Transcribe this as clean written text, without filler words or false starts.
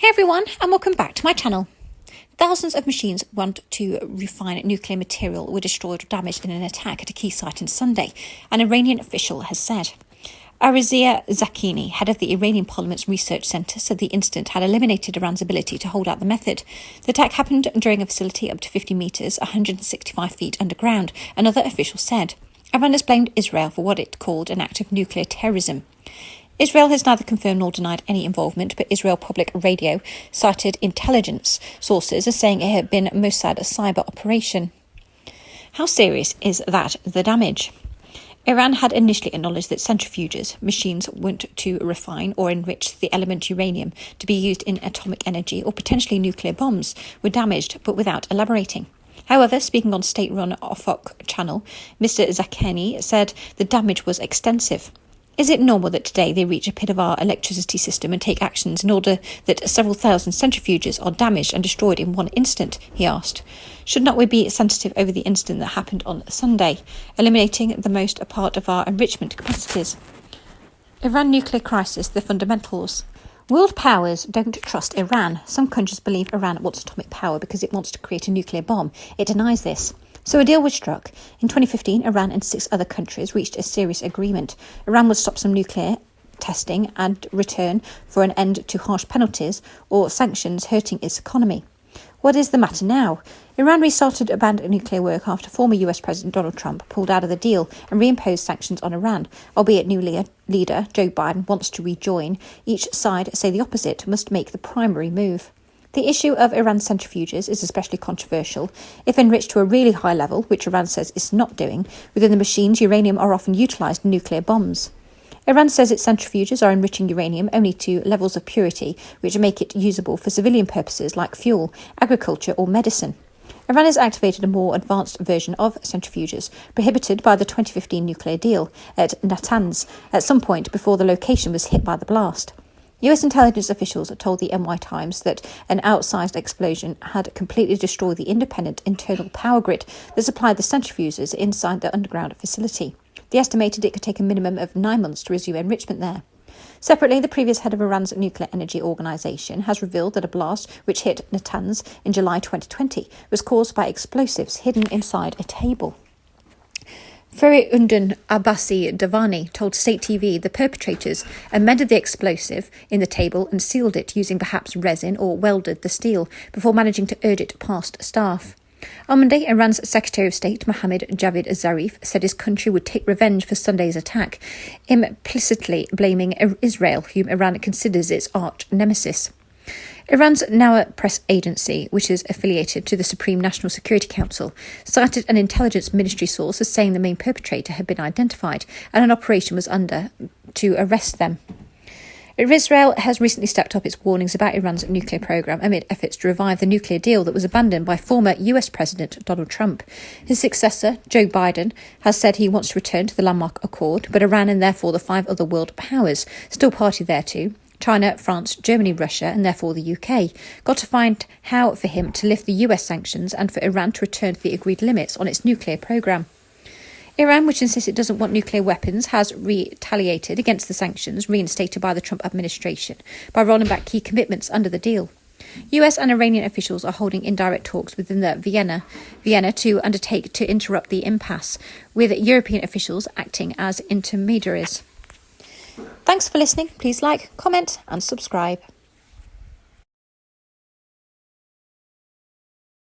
Hey everyone, and welcome back to my channel. Thousands of machines want to refine nuclear material were destroyed or damaged in an attack at a key site on Sunday, an Iranian official has said. Alireza Zakani, head of the Iranian Parliament's Research Centre, said the incident had eliminated Iran's ability to hold out the method. The attack happened during a facility up to 50 metres, 165 feet underground, another official said. Iran has blamed Israel for what it called an act of nuclear terrorism. Israel has neither confirmed nor denied any involvement, but Israel Public Radio cited intelligence sources as saying it had been Mossad cyber operation. How serious is that, the damage? Iran had initially acknowledged that centrifuges, machines went to refine or enrich the element uranium to be used in atomic energy or potentially nuclear bombs, were damaged, but without elaborating. However, speaking on state-run Afak channel, Mr. Zakani said the damage was extensive. Is it normal that today they reach a pit of our electricity system and take actions in order that several thousand centrifuges are damaged and destroyed in one instant? He asked. Should not we be sensitive over the incident that happened on Sunday, eliminating the most part of our enrichment capacities? Iran nuclear crisis, the fundamentals. World powers don't trust Iran. Some countries believe Iran wants atomic power because it wants to create a nuclear bomb. It denies this. So a deal was struck. In 2015, Iran and 6 other countries reached a serious agreement. Iran would stop some nuclear testing and return for an end to harsh penalties or sanctions hurting its economy. What is the matter now? Iran restarted abandoned nuclear work after former US President Donald Trump pulled out of the deal and reimposed sanctions on Iran, albeit new leader Joe Biden wants to rejoin. Each side say the opposite must make the primary move. The issue of Iran's centrifuges is especially controversial. If enriched to a really high level, which Iran says it's not doing, within the machines uranium are often utilised in nuclear bombs. Iran says its centrifuges are enriching uranium only to levels of purity which make it usable for civilian purposes like fuel, agriculture or medicine. Iran has activated a more advanced version of centrifuges, prohibited by the 2015 nuclear deal at Natanz at some point before the location was hit by the blast. US intelligence officials told the NY Times that an outsized explosion had completely destroyed the independent internal power grid that supplied the centrifuges inside the underground facility. They estimated it could take a minimum of 9 months to resume enrichment there. Separately, the previous head of Iran's nuclear energy organisation has revealed that a blast which hit Natanz in July 2020 was caused by explosives hidden inside a table. Fariundun Abbasi Davani told State TV the perpetrators amended the explosive in the table and sealed it using perhaps resin or welded the steel before managing to urge it past staff. On Monday, Iran's Secretary of State Mohammad Javad Zarif said his country would take revenge for Sunday's attack, implicitly blaming Israel, whom Iran considers its arch nemesis. Iran's Nawa press agency, which is affiliated to the Supreme National Security Council, cited an intelligence ministry source as saying the main perpetrator had been identified and an operation was under to arrest them. Israel has recently stepped up its warnings about Iran's nuclear program amid efforts to revive the nuclear deal that was abandoned by former US President Donald Trump. His successor, Joe Biden, has said he wants to return to the landmark accord, but Iran and therefore the 5 other world powers still party thereto. China, France, Germany, Russia, and therefore the UK, got to find how for him to lift the US sanctions and for Iran to return to the agreed limits on its nuclear programme. Iran, which insists it doesn't want nuclear weapons, has retaliated against the sanctions reinstated by the Trump administration by rolling back key commitments under the deal. US and Iranian officials are holding indirect talks within the Vienna to undertake to interrupt the impasse, with European officials acting as intermediaries. Thanks for listening. Please like, comment and subscribe.